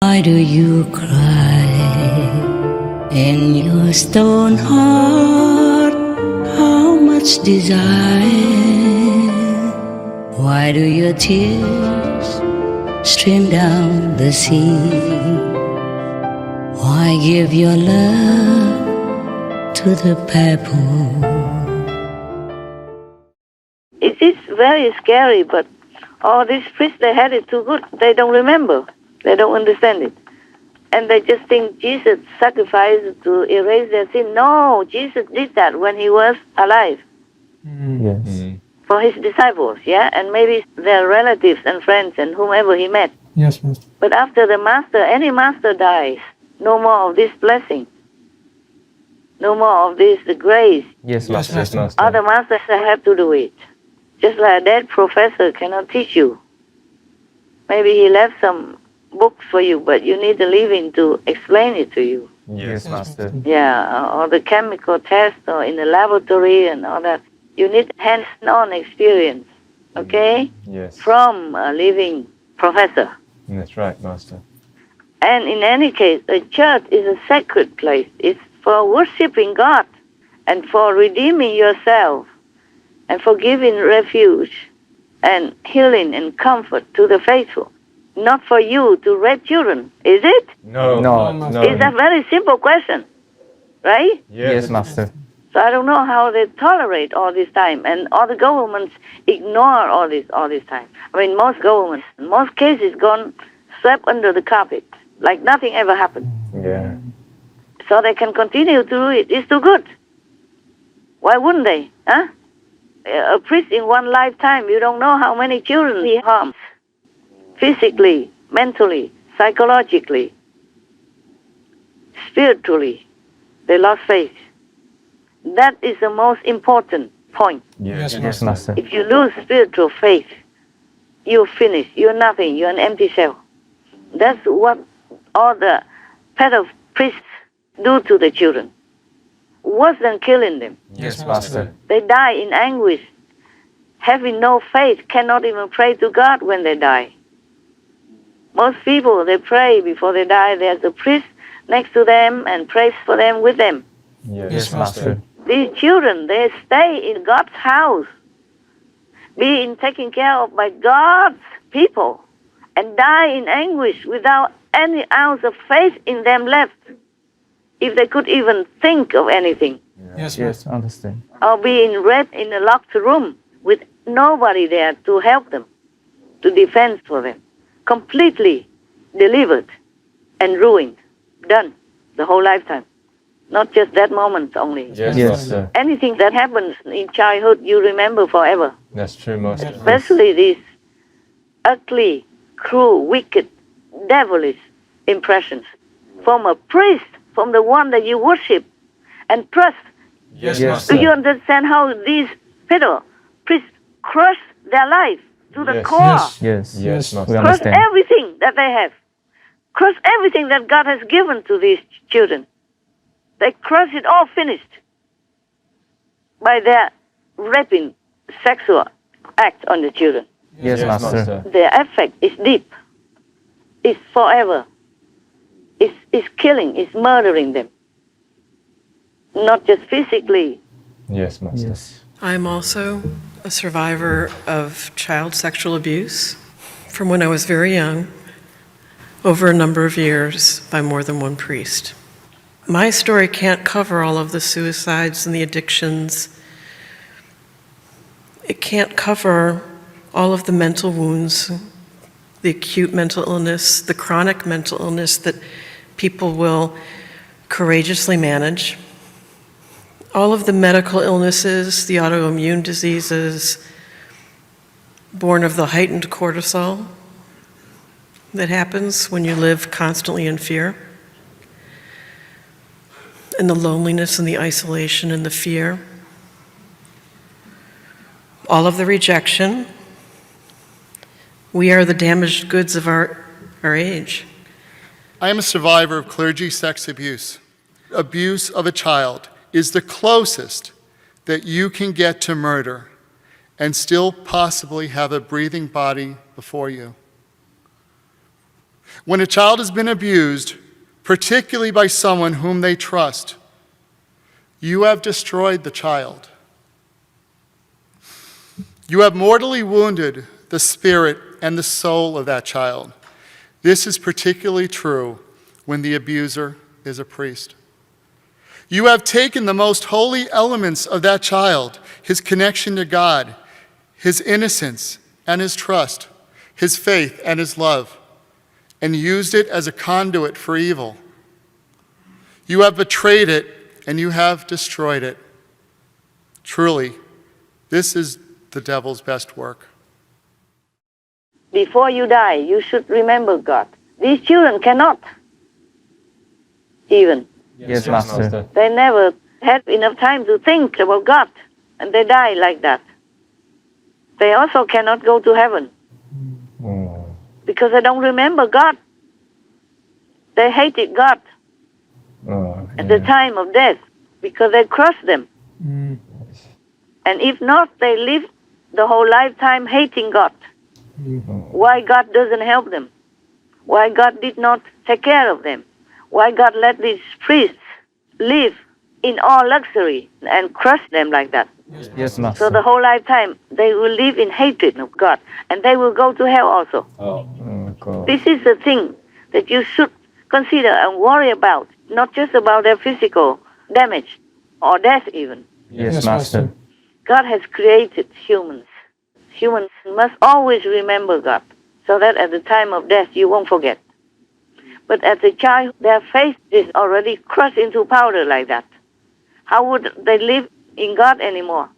Why do you cry in your stone heart? How much desire? Why do your tears stream down the sea? Why give your love to the pebble? It is very scary, but all these priests, they had it too good. They don't remember. They don't understand it. And they just think Jesus sacrificed to erase their sin. No, Jesus did that when he was alive. Yes. For his disciples, yeah? And maybe their relatives and friends and whomever he met. Yes, Master. But after the master, any master dies, no more of this blessing. No more of this grace. Yes, Master. Yes, Master. Other masters have to do it. Just like a dead professor cannot teach you. Maybe he left some books for you, but you need the living to explain it to you. Yes, Master. Yeah, or the chemical test or in the laboratory and all that. You need hands-on experience, okay? Yes. From a living professor. That's right, Master. And in any case, a church is a sacred place. It's for worshiping God and for redeeming yourself and for giving refuge and healing and comfort to the faithful. Not for you to raise children, is it? No. It's a very simple question, right? Yes, Master. So I don't know how they tolerate all this time, and all the governments ignore all this time. I mean, most governments, most cases gone swept under the carpet, like nothing ever happened. Yeah. So they can continue to do it. It's too good. Why wouldn't they? Huh? A priest in one lifetime, you don't know how many children he harms. Physically, mentally, psychologically, spiritually, they lost faith. That is the most important point. Yes, Master. If you lose spiritual faith, you're finished. You're nothing. You're an empty shell. That's what all the pedo priests do to the children. Worse than killing them. Yes, Master. They die in anguish, having no faith, cannot even pray to God when they die. Most people, they pray before they die. There's a priest next to them and prays for them with them. Yes, Master. These children, they stay in God's house, being taken care of by God's people, and die in anguish without any ounce of faith in them left, if they could even think of anything. Yes, understand. Or being read in a locked room with nobody there to help them, to defend for them. Completely delivered and ruined, done, the whole lifetime. Not just that moment only. Yes, Master. Anything that happens in childhood, you remember forever. That's true, Master. Especially these ugly, cruel, wicked, devilish impressions from a priest, from the one that you worship and trust. Yes, Do Master. you understand how these pedo priests crush their life to the Yes. core? Yes, Yes, Master. we Crush understand. everything that they have. Crush everything that God has given to these children. They crush it all finished by their raping sexual act on the children. Yes, Master. Their effect is deep. It's forever. It's killing, it's murdering them. Not just physically. Yes, Master. Yes. I'm also a survivor of child sexual abuse from when I was very young, over a number of years, by more than one priest. My story can't cover all of the suicides and the addictions. It can't cover all of the mental wounds, the acute mental illness, the chronic mental illness that people will courageously manage. All of the medical illnesses, the autoimmune diseases, born of the heightened cortisol that happens when you live constantly in fear, and the loneliness and the isolation and the fear. All of the rejection. We are the damaged goods of our age. I am a survivor of clergy sex abuse. Abuse of a child is the closest that you can get to murder and still possibly have a breathing body before you. When a child has been abused, particularly by someone whom they trust, you have destroyed the child. You have mortally wounded the spirit and the soul of that child. This is particularly true when the abuser is a priest. You have taken the most holy elements of that child, his connection to God, his innocence and his trust, his faith and his love, and used it as a conduit for evil. You have betrayed it and you have destroyed it. Truly, this is the devil's best work. Before you die, you should remember God. These children cannot even. Yes, Master. They never had enough time to think about God, and they die like that. They also cannot go to heaven because they don't remember God. They hated God at the time of death because they crushed them. And if not, they live the whole lifetime hating God. Why God doesn't help them? Why God did not take care of them? Why God let these priests live in all luxury and crush them like that? Yes, Master. So the whole lifetime they will live in hatred of God, and they will go to hell also. Oh, God. This is the thing that you should consider and worry about, not just about their physical damage or death even. Yes, Master. God has created humans. Humans must always remember God, so that at the time of death you won't forget. But as a child, their faith is already crushed into powder like that. How would they live in God anymore?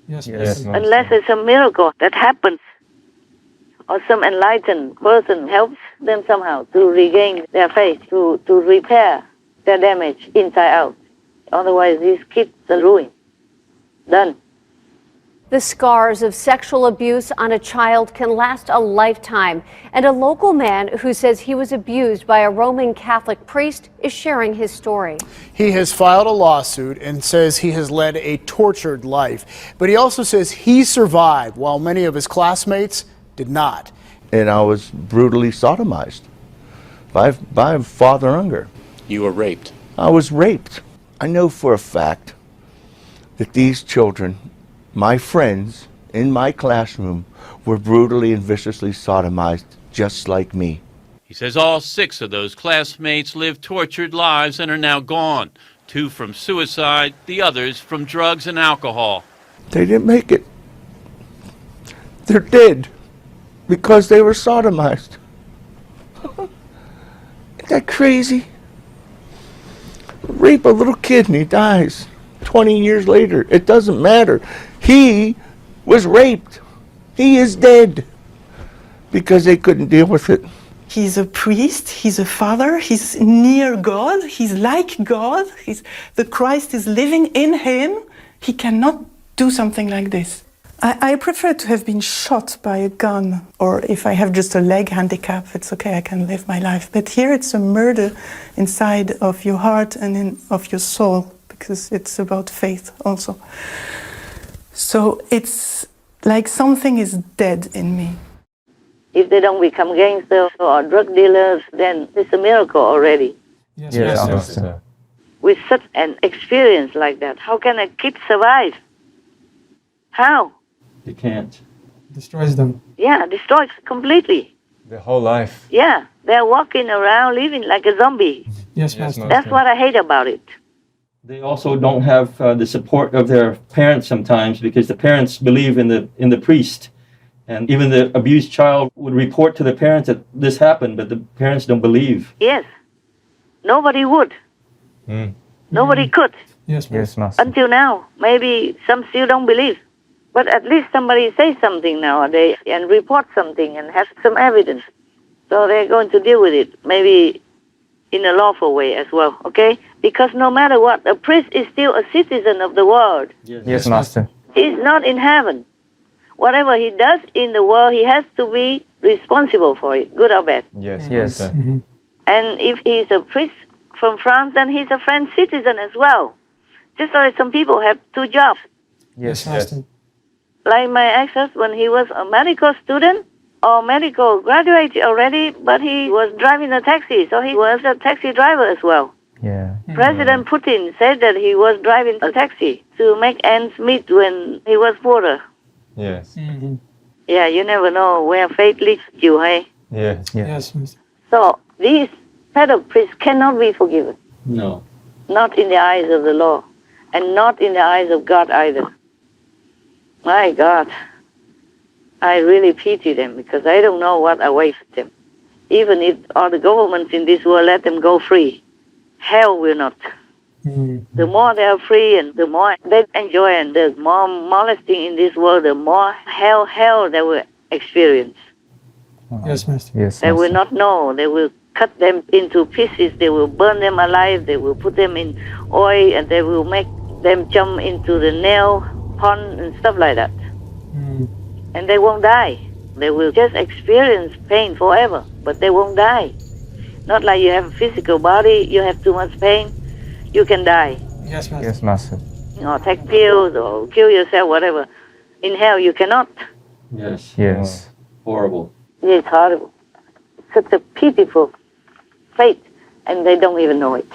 Yes, Unless it's a miracle that happens, or some enlightened person helps them somehow to regain their faith, to repair their damage inside out. Otherwise, these kids are ruined. Done. The scars of sexual abuse on a child can last a lifetime. And a local man who says he was abused by a Roman Catholic priest is sharing his story. He has filed a lawsuit and says he has led a tortured life. But he also says he survived while many of his classmates did not. And I was brutally sodomized by Father Unger. You were raped. I was raped. I know for a fact that these children, my friends in my classroom, were brutally and viciously sodomized just like me. He says all 6 of those classmates lived tortured lives and are now gone. 2 from suicide, the others from drugs and alcohol. They didn't make it. They're dead because they were sodomized. Isn't that crazy? Rape a little kid and he dies. 20 years later, it doesn't matter. He was raped. He is dead because they couldn't deal with it. He's a priest, he's a father, he's near God, he's like God, the Christ is living in him. He cannot do something like this. I prefer to have been shot by a gun, or if I have just a leg handicap, it's okay, I can live my life. But here it's a murder inside of your heart and of your soul, because it's about faith also. So it's like something is dead in me. If they don't become gangsters or drug dealers, then it's a miracle already. Yes, Master. With such an experience like that, how can a kid survive? How? You can't. Destroys them. Yeah, destroys completely. The whole life. Yeah, they're walking around living like a zombie. Yes, Master. That's what I hate about it. They also don't have the support of their parents sometimes, because the parents believe in the priest. And even the abused child would report to the parents that this happened, but the parents don't believe. Yes. Nobody would. Nobody could. Yes, Master. Until now. Maybe some still don't believe. But at least somebody says something nowadays and report something and has some evidence. So they're going to deal with it, maybe in a lawful way as well, okay? Because no matter what, a priest is still a citizen of the world. Yes, Master. He's not in heaven. Whatever he does in the world, he has to be responsible for it, good or bad. Yes. And if he's a priest from France, then he's a French citizen as well. Just like some people have 2 jobs. Yes, Master. Like my ex-husband, he was a medical student or medical, graduated already, but he was driving a taxi, so he was a taxi driver as well. Yeah. President Putin said that he was driving a taxi to make ends meet when he was poorer. Yes. Yeah, you never know where fate leads you, hey? Yes. Yes, Master. So these pedo priests cannot be forgiven. No. Not in the eyes of the law, and not in the eyes of God either. My God, I really pity them because I don't know what awaits them. Even if all the governments in this world let them go free, hell will not. The more they are free and the more they enjoy and the more molesting in this world, the more hell they will experience. Yes, Master. Yes. They will not know. They will cut them into pieces. They will burn them alive. They will put them in oil and they will make them jump into the nail pond and stuff like that. And they won't die. They will just experience pain forever, but they won't die. Not like you have a physical body, you have too much pain, you can die. Yes, Master. Yes, Master. Or take pills or kill yourself, whatever. In hell, you cannot. Yes. Yes. Horrible. It's horrible. Such a pitiful fate, and they don't even know it.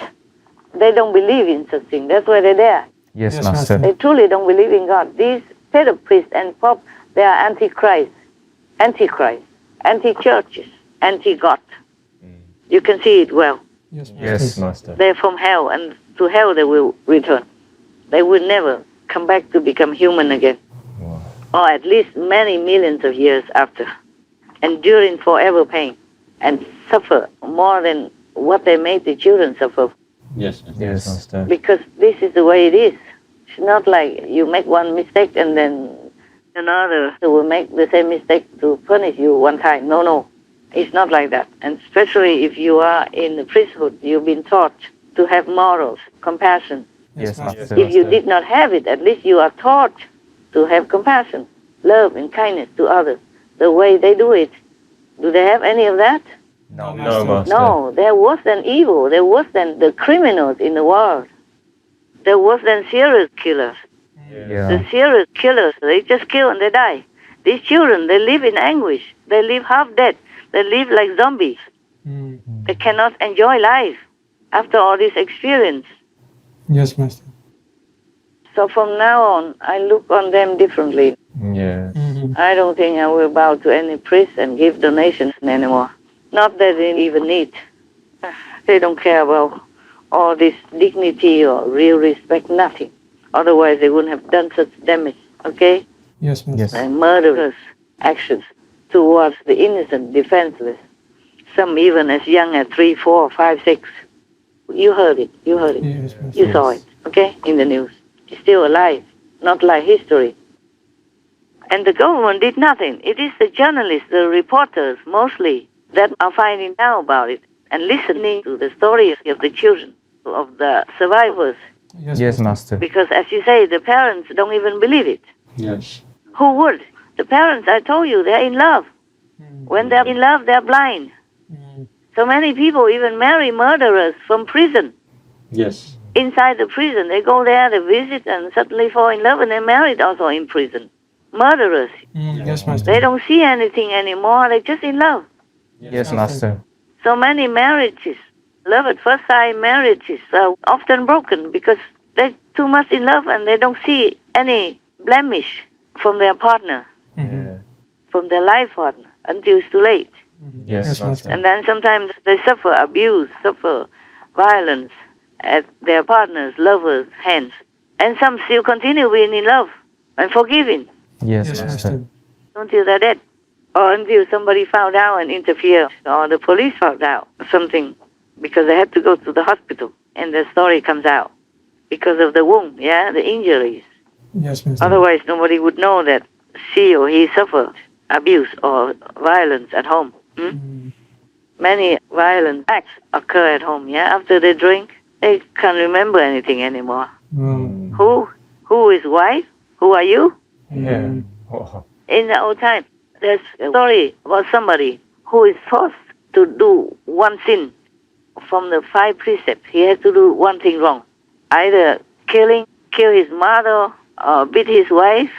They don't believe in such thing. That's why they're there. Yes, Yes, Master. They truly don't believe in God. These pedo priests and pop, they are antichrist, anti-churches, anti-God. You can see it well. Yes, Master. Yes, Master. They're from hell, and to hell they will return. They will never come back to become human again. Wow. Or at least many millions of years after, enduring forever pain and suffer more than what they made the children suffer. Yes. Yes, Master. Because this is the way it is. It's not like you make one mistake and then another will make the same mistake to punish you one time. No. It's not like that. And especially if you are in the priesthood, you've been taught to have morals, compassion. Yes, Master. If you did not have it, at least you are taught to have compassion, love, and kindness to others. The way they do it. Do they have any of that? No, Master. No, they're worse than evil. They're worse than the criminals in the world. They're worse than serial killers. Yeah. The serial killers, they just kill and they die. These children, they live in anguish. They live half dead. They live like zombies. They cannot enjoy life after all this experience. Yes, Master. So from now on, I look on them differently. Yes. I don't think I will bow to any priest and give donations anymore. Not that they even need. They don't care about all this dignity or real respect, nothing. Otherwise, they wouldn't have done such damage, okay? Yes, Master. Yes. And murderous actions towards the innocent, defenseless. Some even as young as 3, 4, 5, 6. You heard it. Yes, Master. You saw it, okay, in the news. He's still alive, not like history. And the government did nothing. It is the journalists, the reporters mostly, that are finding out about it and listening to the stories of the children, of the survivors. Yes, Master. Because as you say, the parents don't even believe it. Yes. Who would? The parents, I told you, they're in love. When they're in love, they're blind. So many people even marry murderers from prison. Yes. Inside the prison, they go there, they visit, and suddenly fall in love, and they're married also in prison. Murderers. Yes, Master. They don't see anything anymore, they're just in love. Yes, Master. So many marriages, love at first sight marriages, are often broken because they're too much in love and they don't see any blemish from their partner, from their life partner, until it's too late. Yes, Master. And then sometimes they suffer abuse, suffer violence at their partner's, lover's hands. And some still continue being in love and forgiving Yes, Yes, Master. Master. until they're dead. Or until somebody found out and interfered, or the police found out something, because they had to go to the hospital, and the story comes out because of the wound, the injuries. Yes, Master. Otherwise, nobody would know that she or he suffered abuse or violence at home. Many violent acts occur at home, after they drink, they can't remember anything anymore. Who is wife? Who are you? Yeah. Oh. In the old time, there's a story about somebody who is forced to do one sin from the 5 precepts. He has to do one thing wrong. Either kill his mother, or beat his wife,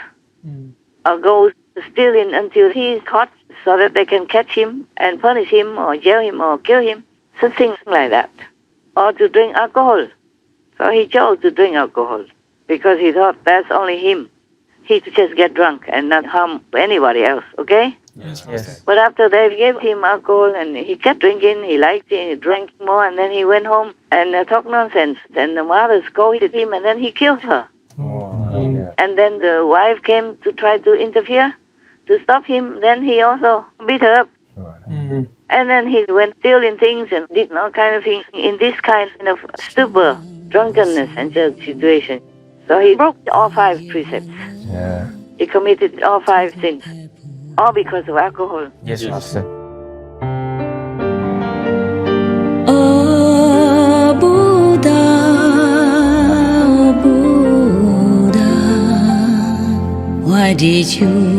or go stealing until he is caught so that they can catch him and punish him or jail him or kill him, something like that. Or to drink alcohol. So he chose to drink alcohol because he thought that's only him. He could just get drunk and not harm anybody else, okay? Yes, Yes. But after they gave him alcohol and he kept drinking, he liked it, he drank more, and then he went home and talked nonsense. Then the mother scolded him and then he killed her. And then the wife came to try to interfere, to stop him. Then he also beat her up. And then he went stealing things and did all kind of things in this kind of stupor, drunkenness and such situation. So he broke all 5 precepts. Yeah. He committed all 5 sins, all because of alcohol. Yes, Master. Oh Buddha, why did you